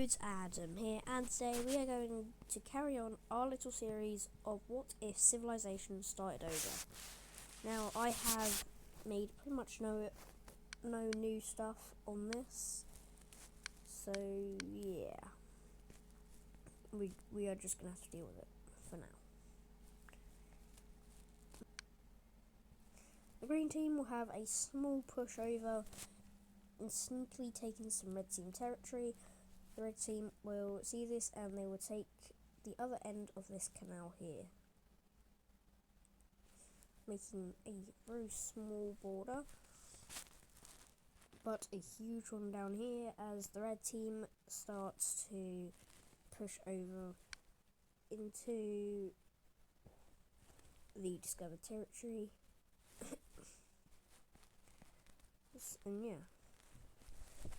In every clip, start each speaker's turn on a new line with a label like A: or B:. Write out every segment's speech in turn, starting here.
A: dudes, Adam here, and today we are going to carry on our little series of what if civilization started over. Now, I have made pretty much no new stuff on this, so yeah, we are just gonna have to deal with it for now. The green team will have a small push over and sneakily taking some red team territory. The red team will see this and they will take the other end of this canal here, making a very small border, but a huge one down here as the red team starts to push over into the discovered territory. And yeah,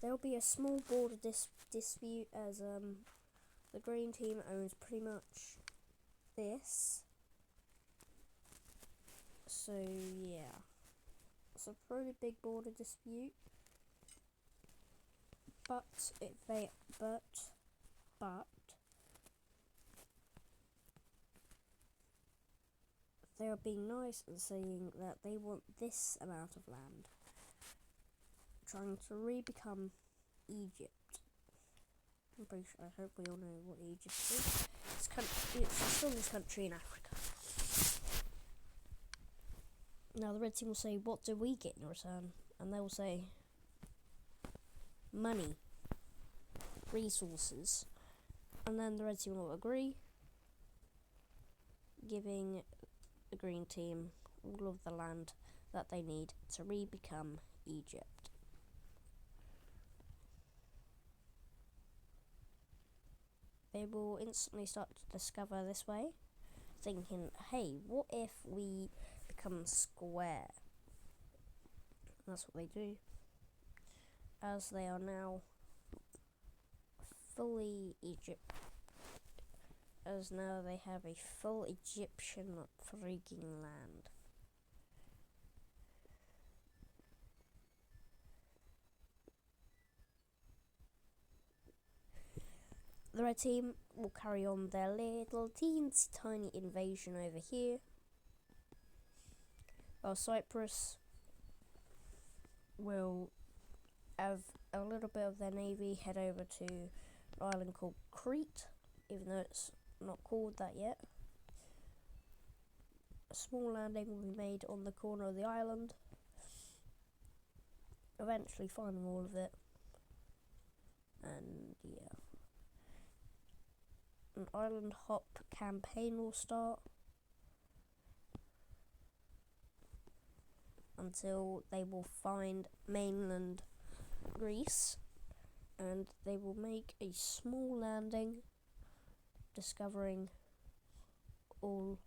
A: there'll be a small border dispute as the green team owns pretty much this. So yeah, it's a pretty big border dispute. But they are being nice and saying that they want this amount of land, trying to re-become Egypt. I'm pretty sure, I hope we all know what Egypt is. It's the strongest country in Africa. Now the red team will say, what do we get in return? And they will say, money, resources. And then the red team will agree, giving the green team all of the land that they need to re-become Egypt. They will instantly start to discover this way, thinking, hey, what if we become square? And that's what they do, as they are now fully Egypt, as now they have a full Egyptian freaking land. The red team will carry on their little teensy tiny invasion over here, while Cyprus will have a little bit of their navy head over to an island called Crete, even though it's not called that yet. A small landing will be made on the corner of the island, eventually finding all of it, and yeah. An island hop campaign will start until they will find mainland Greece, and they will make a small landing, discovering all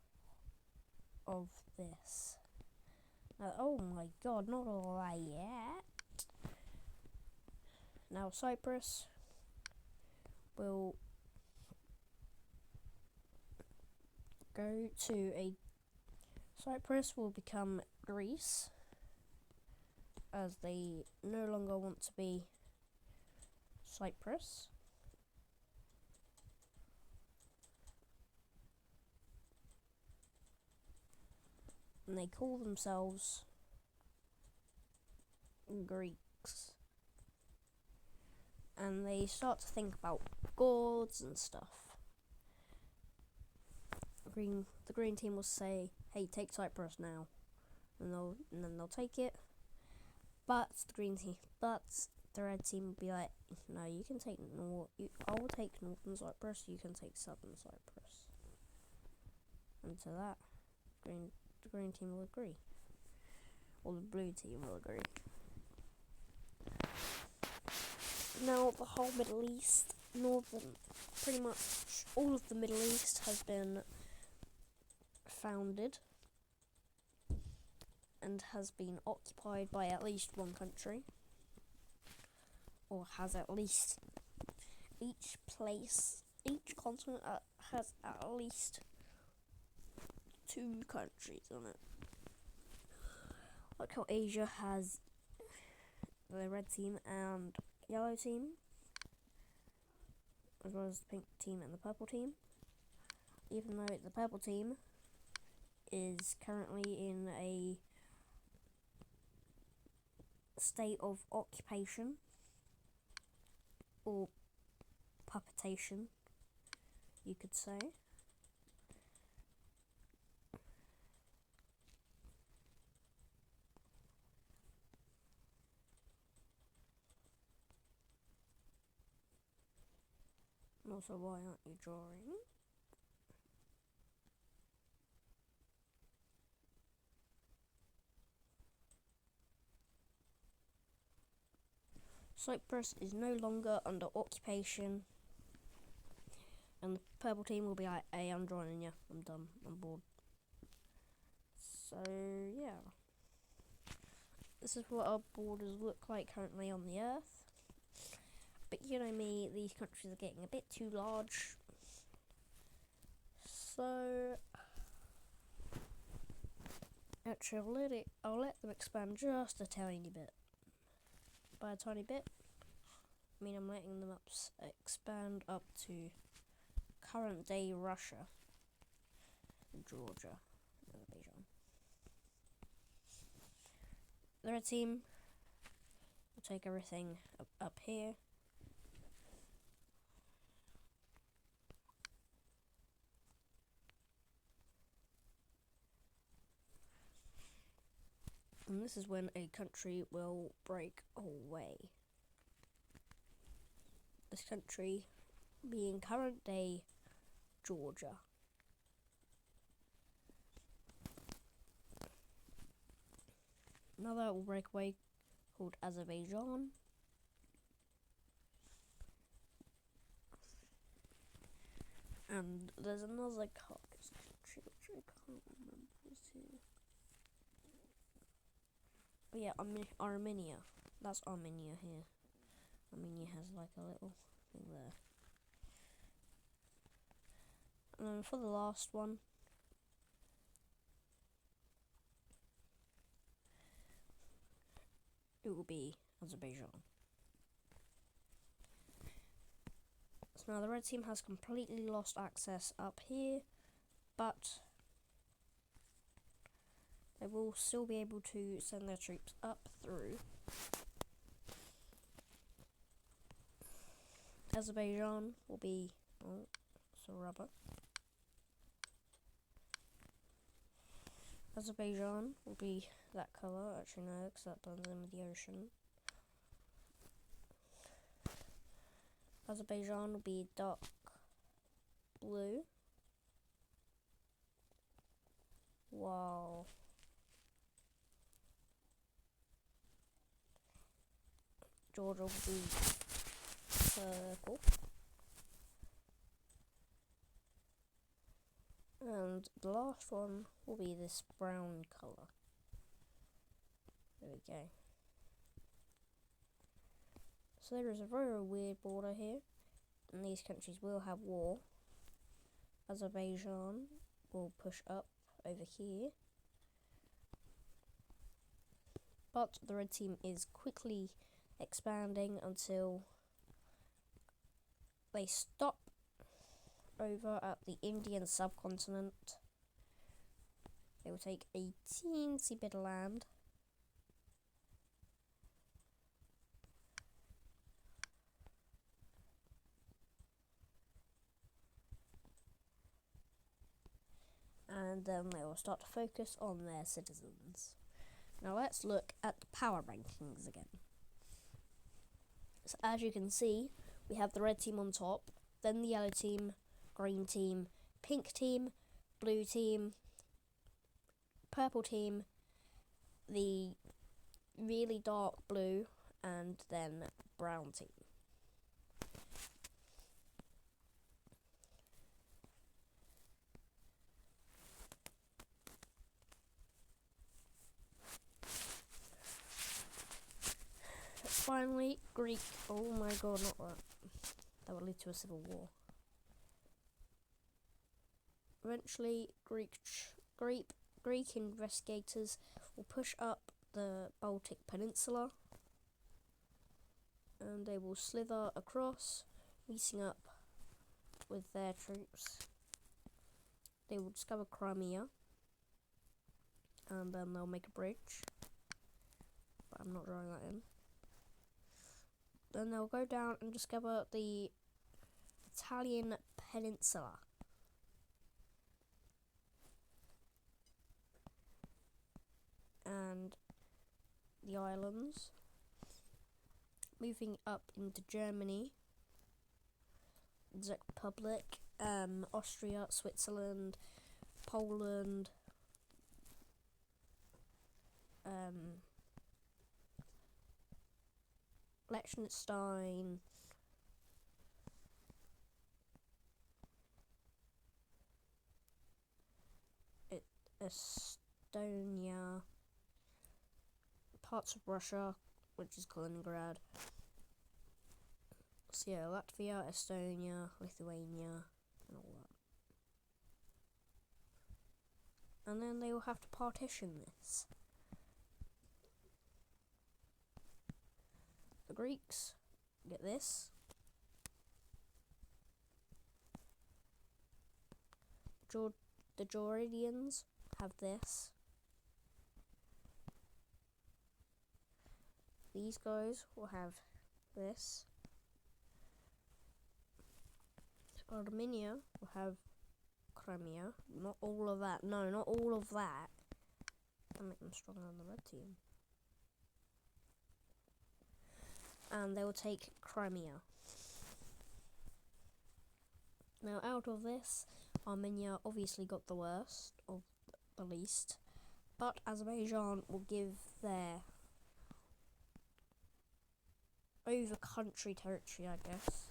A: of this. Now, oh my god, not all that yet. Now Cyprus will Cyprus will become Greece, as they no longer want to be Cyprus. And they call themselves Greeks. And they start to think about gods and stuff. The green team will say, hey, take Cyprus now. And then they'll take it. But the red team will be like, no, you can take I will take northern Cyprus, you can take southern Cyprus. And to that, the green team will agree. Or the blue team will agree. Now the whole Middle East, pretty much all of the Middle East has been founded and has been occupied by at least one country, or has at least each continent has at least 2 countries on it. Like how Asia has the red team and yellow team. as well as the pink team and the purple team. Even though the purple team is currently in a state of occupation or puppetation, you could say. And also, why aren't you drawing? Cyprus is no longer under occupation, and the purple team will be like, hey, I'm joining you, I'm done, I'm bored. So, yeah. This is what our borders look like currently on the Earth. But you know me, these countries are getting a bit too large. So, actually, I'll let them expand just a tiny bit. By a tiny bit, I mean I'm letting them expand up to current day Russia, Georgia, Azerbaijan. The red team will take everything up here. And this is when a country will break away. This country being current day Georgia. Another will break away called Azerbaijan. And there's another Caucasus country which I can't remember what's here. But yeah, Armenia. That's Armenia here. Armenia has like a little thing there. And then for the last one, it will be Azerbaijan. So now the red team has completely lost access up here, but they will still be able to send their troops up through. Azerbaijan will be, oh, so rubber. Azerbaijan will be that colour, actually no, because that blends in with the ocean. Azerbaijan will be dark blue. Wow. Georgia will be purple. And the last one will be this brown colour. There we go. So there is a very weird border here, and these countries will have war. Azerbaijan will push up over here, but the red team is quickly expanding until they stop over at the Indian subcontinent. They will take a teensy bit of land. And then they will start to focus on their citizens. Now let's look at the power rankings again. So as you can see, we have the red team on top, then the yellow team, green team, pink team, blue team, purple team, the really dark blue, and then brown team. Finally, Greek. Oh my god, not that. That would lead to a civil war. Eventually, Greek investigators will push up the Baltic Peninsula, and they will slither across, meeting up with their troops. They will discover Crimea, and then they'll make a bridge, but I'm not drawing that in. Then they'll go down and discover the Italian peninsula. And the islands. Moving up into Germany, the Czech Republic, Austria, Switzerland, Poland, Liechtenstein, Estonia, parts of Russia, which is Kaliningrad. So yeah, Latvia, Estonia, Lithuania, and all that. And then they will have to partition this. The Greeks get this. The Georgians have this. These guys will have this. Armenia will have Crimea. Not all of that. No, not all of that. I'll make them stronger than the red team. And they will take Crimea. Now, out of this, Armenia obviously got the worst, or the least. But Azerbaijan will give their over country territory, I guess,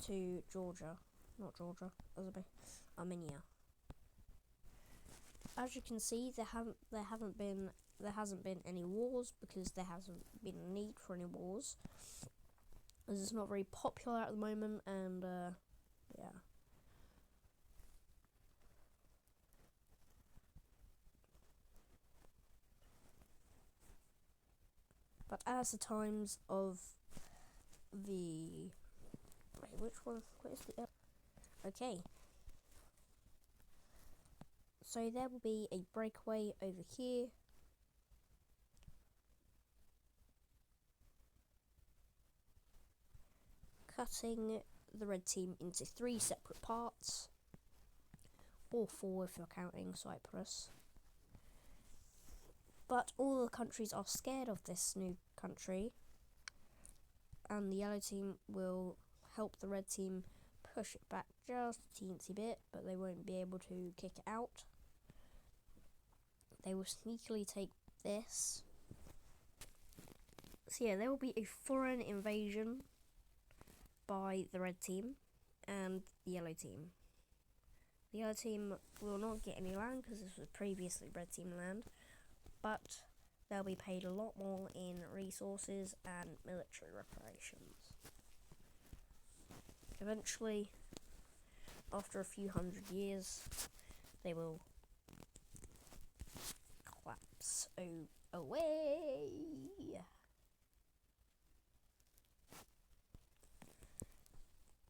A: to Georgia. Not Georgia, Armenia. As you can see, there hasn't been any wars, because there hasn't been a need for any wars, as it's not very popular at the moment, and yeah. But as the times of the... Wait, which one? What is the... Okay. So there will be a breakaway over here. Cutting the red team into 3 separate parts. Or 4 if you're counting Cyprus. But all the countries are scared of this new country, and the yellow team will help the red team push it back just a teensy bit, but they won't be able to kick it out. They will sneakily take this. So yeah, there will be a foreign invasion by the red team and the yellow team. The yellow team will not get any land, because this was previously red team land, but they'll be paid a lot more in resources and military reparations. Eventually, after a few hundred years, they will collapse away.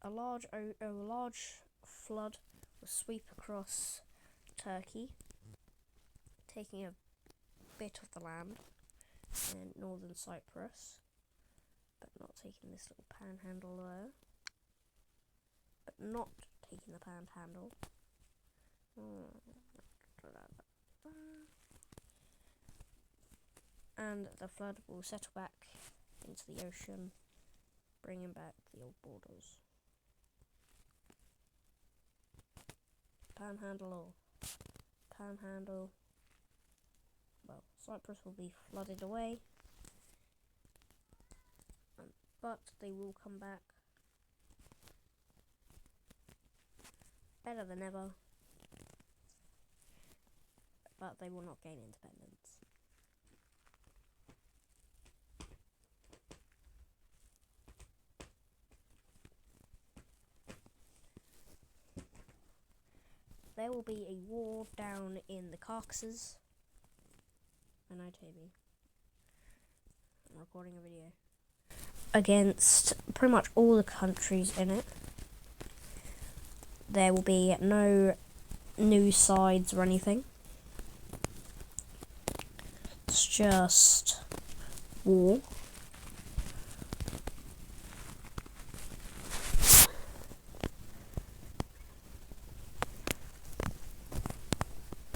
A: A large flood will sweep across Turkey, taking a bit of the land in northern Cyprus, but not taking this little panhandle there. But not taking the panhandle. And the flood will settle back into the ocean, bringing back the old borders. Panhandle. Well, Cyprus will be flooded away, but they will come back better than ever, but they will not gain independence. There will be a war down in the Caucasus. I know, Toby. I'm recording a video. Against pretty much all the countries in it. there will be no new sides or anything. It's just war.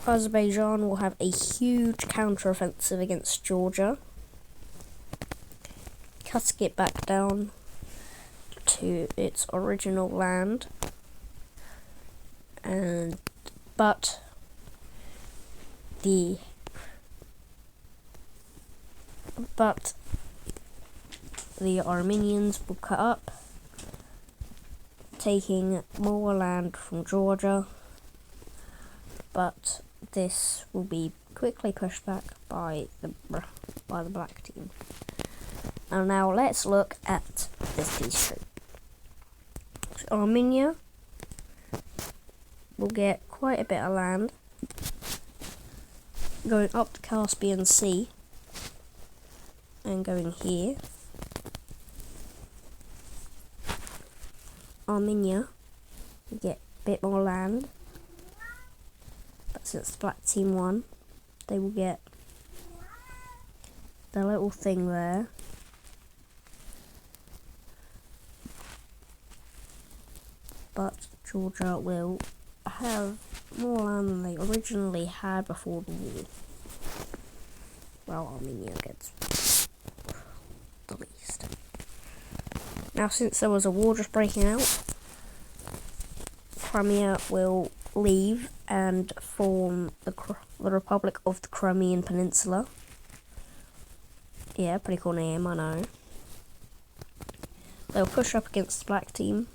A: Azerbaijan will have a huge counter-offensive against Georgia, cutting it back down to its original land, but the Armenians will cut up, taking more land from Georgia, but this will be quickly pushed back by the black team. And now let's look at this peace treaty. Armenia will get quite a bit of land going up the Caspian Sea and going here. Armenia will get a bit more land, but since the black team won, they will get the little thing there. But Georgia will have more land than they originally had before the war. Well, Armenia gets the least. Now, since there was a war just breaking out, Crimea will leave and form the Republic of the Crimean Peninsula. Yeah, pretty cool name, I know. They'll push up against the black team.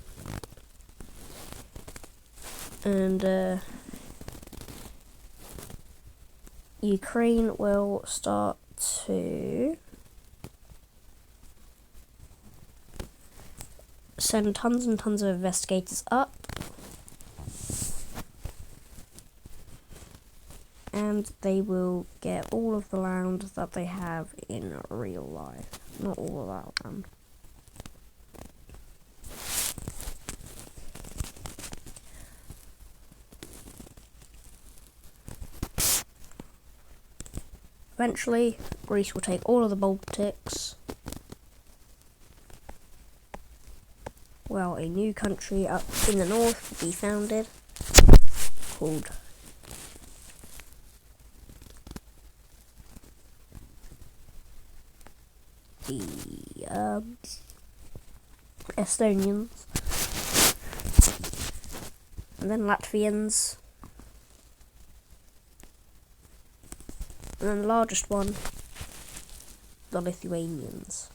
A: And Ukraine will start to send tons and tons of investigators up, and they will get all of the land that they have in real life. Not all of that land. Eventually, Greece will take all of the Baltics. Well, a new country up in the north will be founded called the Estonians, and then Latvians. And then the largest one, the Lithuanians.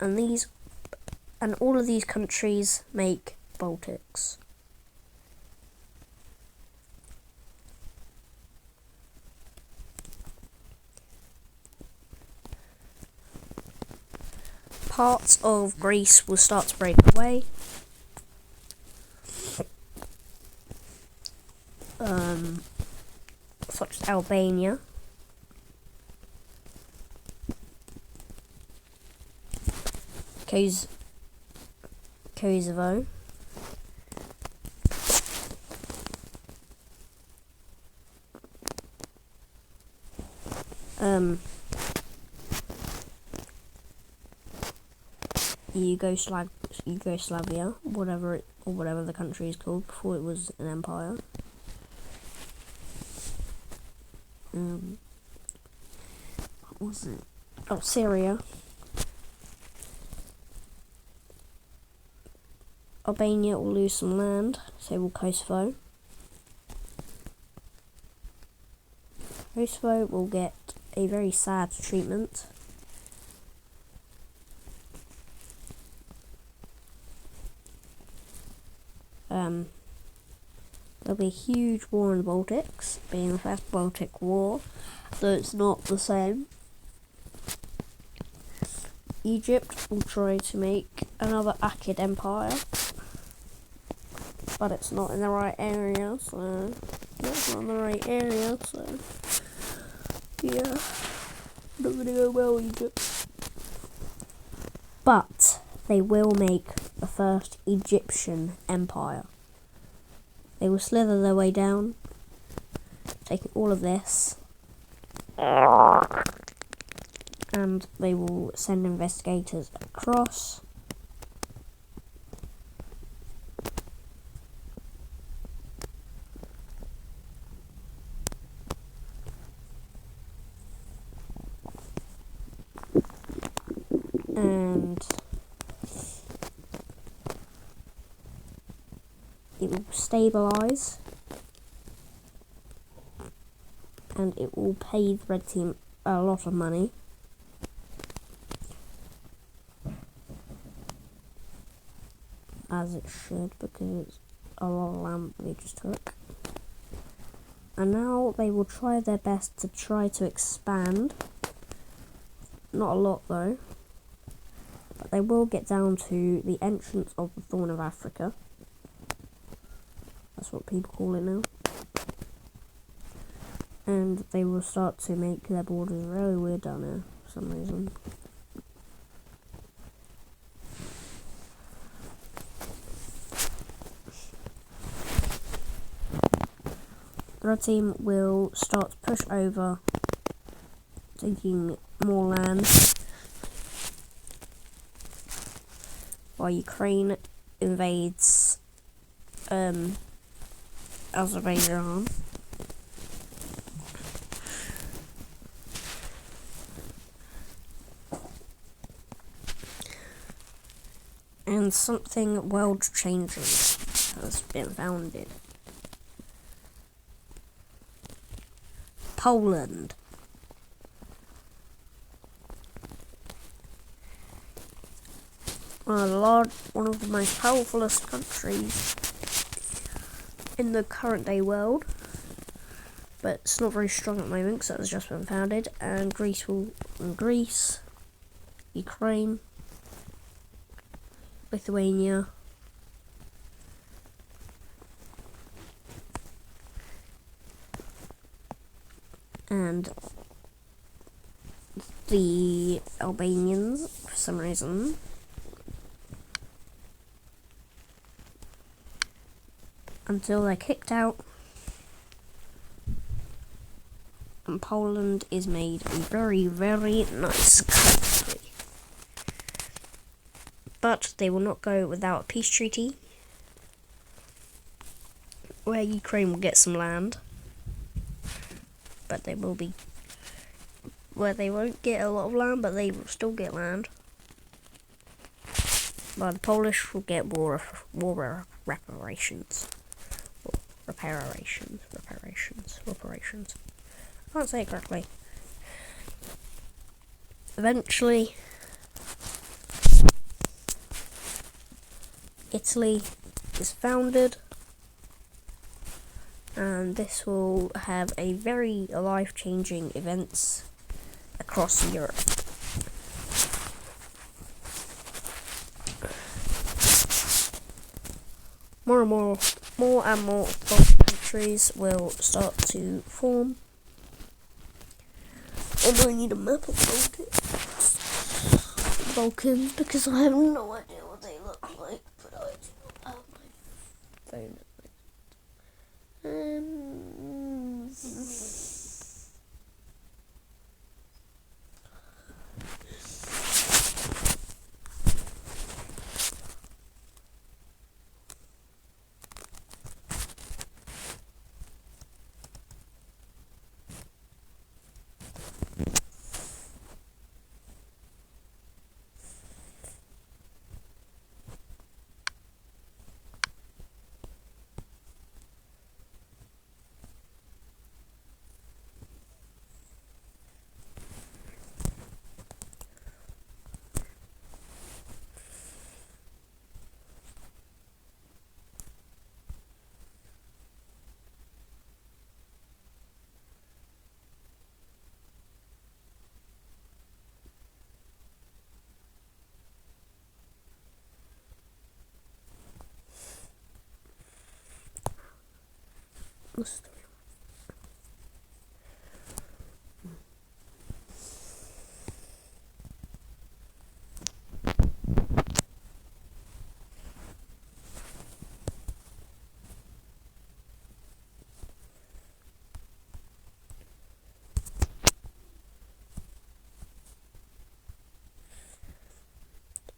A: And all of these countries make Baltics. Parts of Greece will start to break away. Such as Albania. Kosovo. Yugoslavia, whatever the country is called before it was an empire. What was it? Oh, Syria. Albania will lose some land, so will Kosovo. Kosovo will get a very sad treatment. There'll be a huge war in the Baltics, being the first Baltic War, though it's not the same. Egypt will try to make another Achaemenid Empire, but it's not in the right area, so yeah, not gonna go well, Egypt. But they will make the first Egyptian empire. They will slither their way down, taking all of this, and they will send investigators across. And it will stabilize, and it will pay the red team a lot of money. As it should, because it's a lot of land they just took. And now they will try their best to try to expand. Not a lot though. But they will get down to the entrance of the Thorn of Africa. That's what people call it now. And they will start to make their borders really weird down there for some reason. The red team will start to push over, taking more land, while Ukraine invades Azerbaijan. And something world-changing has been founded. Poland. One of the most powerfulest countries in the current day world, but it's not very strong at the moment because it has just been founded. And Greece, Ukraine, Lithuania, and the Albanians for some reason. Until they're kicked out, and Poland is made a very, very nice country. But they will not go without a peace treaty, where Ukraine will get some land, but they will be, where they won't get a lot of land, but they will still get land. But the Polish will get war reparations. Reparations. I can't say it correctly. Eventually, Italy is founded, and this will have a very life-changing events across Europe. More and more countries will start to form. Although I need a map of Balkans because I have no idea what they look like, but I do not have my phone at the moment.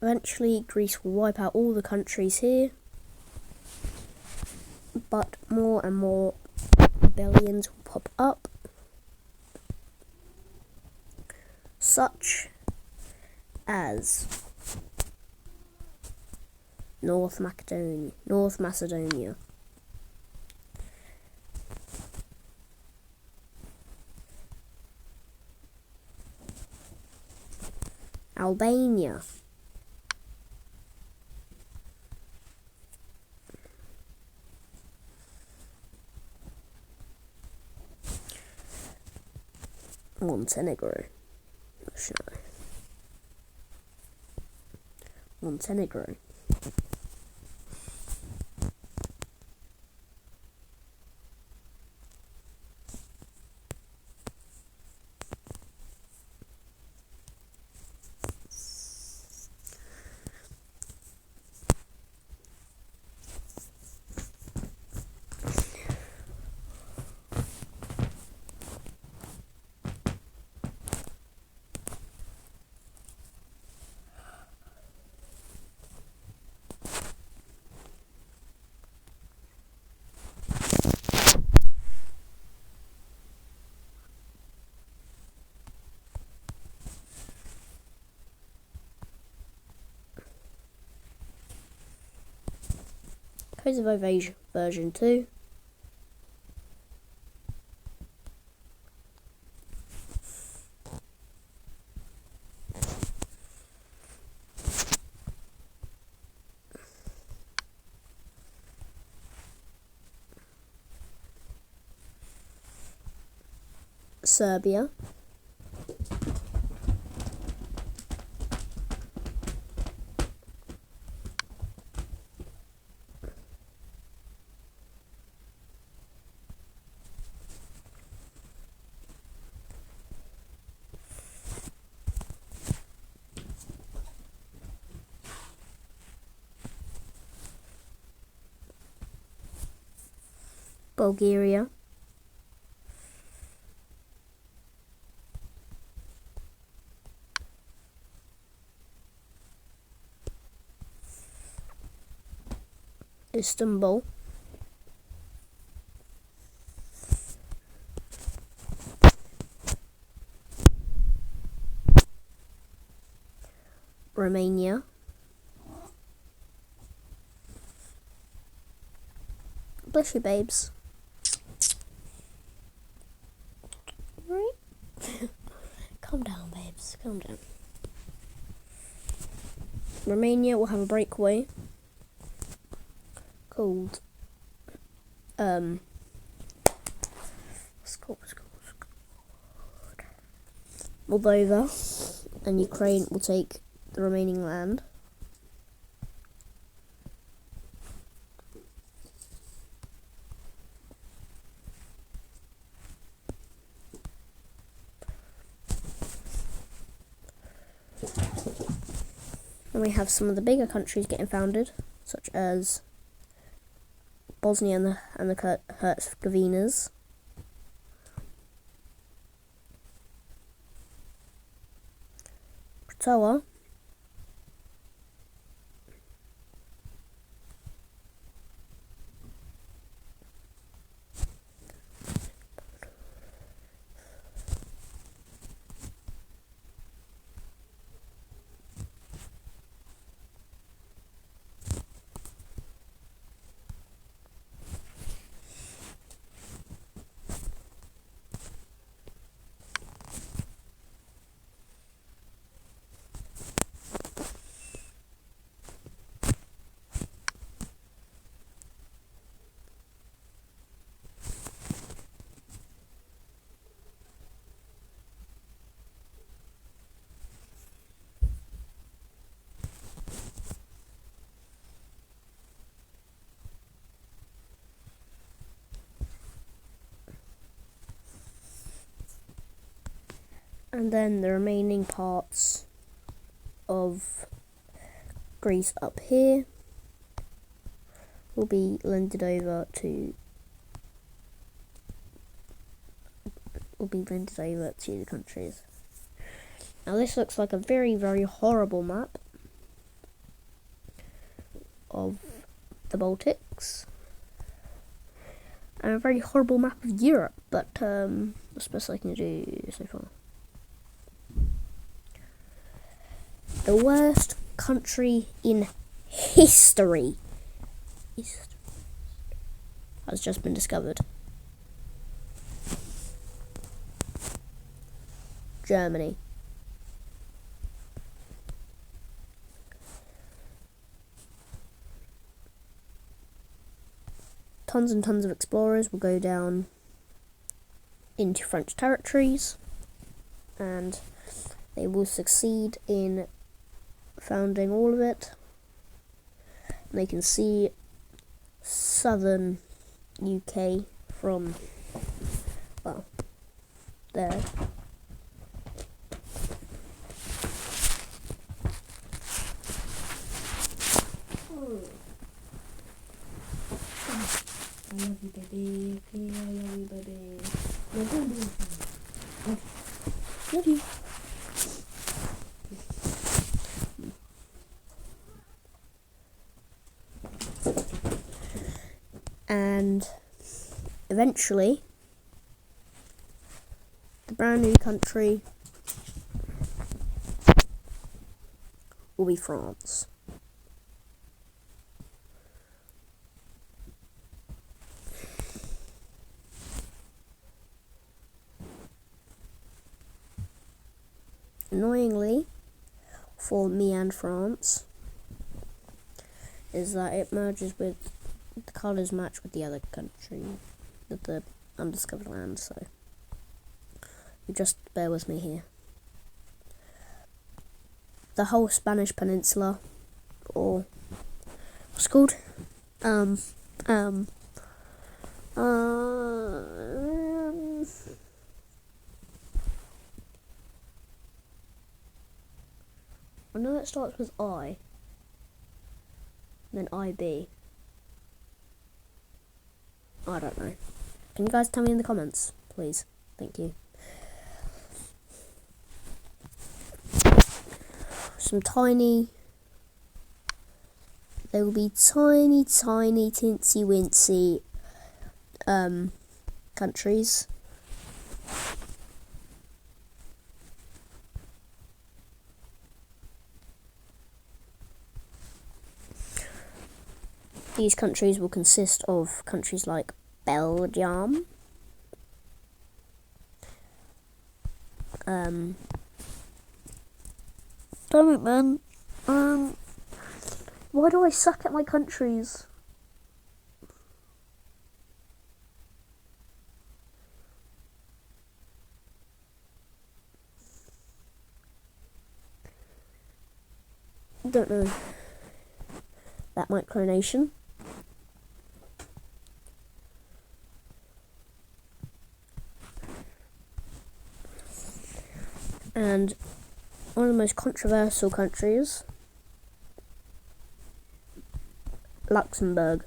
A: Eventually, Greece will wipe out all the countries here, but more and more rebellions will pop up, such as North Macedonia. Albania. Montenegro. Kosovo version 2. Serbia. Bulgaria. Istanbul. Romania. Bless you, babes. Right? Calm down, babes. Calm down. Romania will have a breakaway called what's it called? Moldova, and Ukraine will take the remaining land. And we have some of the bigger countries getting founded, such as Bosnia and the Herzegovinas. Croatoa. And then the remaining parts of Greece up here will be lended over to the countries. Now this looks like a very, very horrible map. of the Baltics. And a very horrible map of Europe, but that's the best I can do so far. The worst country in history has just been discovered. Germany. Tons and tons of explorers will go down into French territories, and they will succeed in founding all of it. And they can see southern UK from, well, there. I love you, baby. I love you, baby. Love you. And eventually, the brand new country will be France. Annoyingly, for me and France, is that it merges with, the colours match with the other country, with the undiscovered land, so you just bear with me here. The whole Spanish peninsula, or what's it called? I know it starts with I, then IB. I don't know. Can you guys tell me in the comments, please? Thank you. There will be tiny, teensy wincy countries. These countries will consist of countries like Belgium, damn it, man. Why do I suck at my countries? Don't know. That micronation. And one of the most controversial countries, Luxembourg.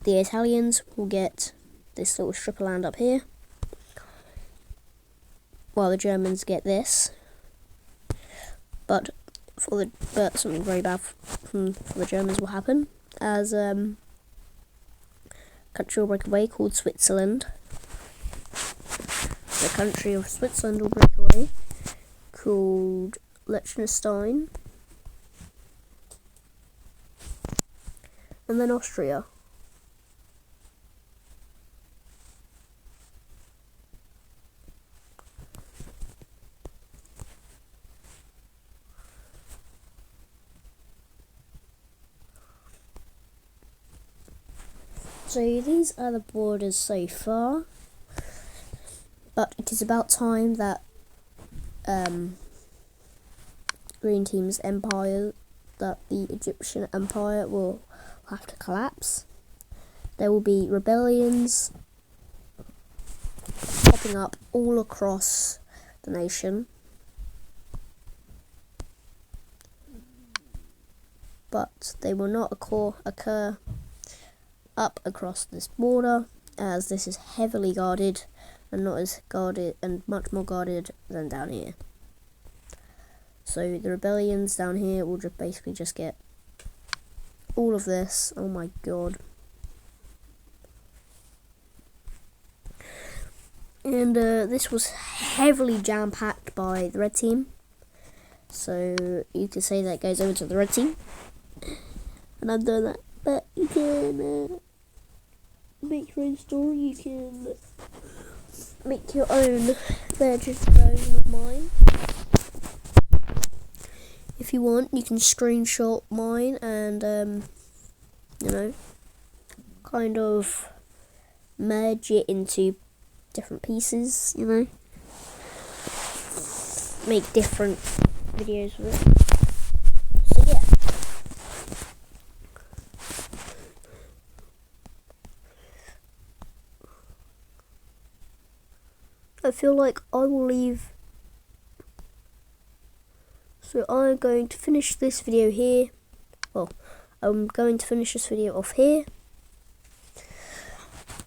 A: The Italians will get this little strip of land up here, while the Germans get this. But something very bad for the Germans will happen, as a country will break away called Switzerland. The country of Switzerland will break away called Liechtenstein, and then Austria. So these are the borders so far, but it is about time that Green Team's empire, that the Egyptian Empire will have to collapse. There will be rebellions popping up all across the nation. But they will not occur up across this border, as this is heavily guarded and not as guarded and much more guarded than down here. So the rebellions down here will just basically just get all of this. Oh my god. And this was heavily jam-packed by the red team. So you could say that goes over to the red team. And I'm doing that. But you can make your own story. You can make your own version of mine. If you want, you can screenshot mine and, you know, kind of merge it into different pieces, you know. Make different videos with it. So, yeah. I feel like I will leave. So I'm going to finish this video here. Well, I'm going to finish this video off here.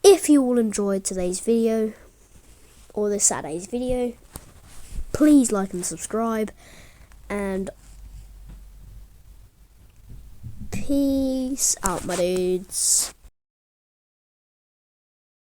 A: If you all enjoyed today's video, or this Saturday's video, please like and subscribe, and peace out, my dudes.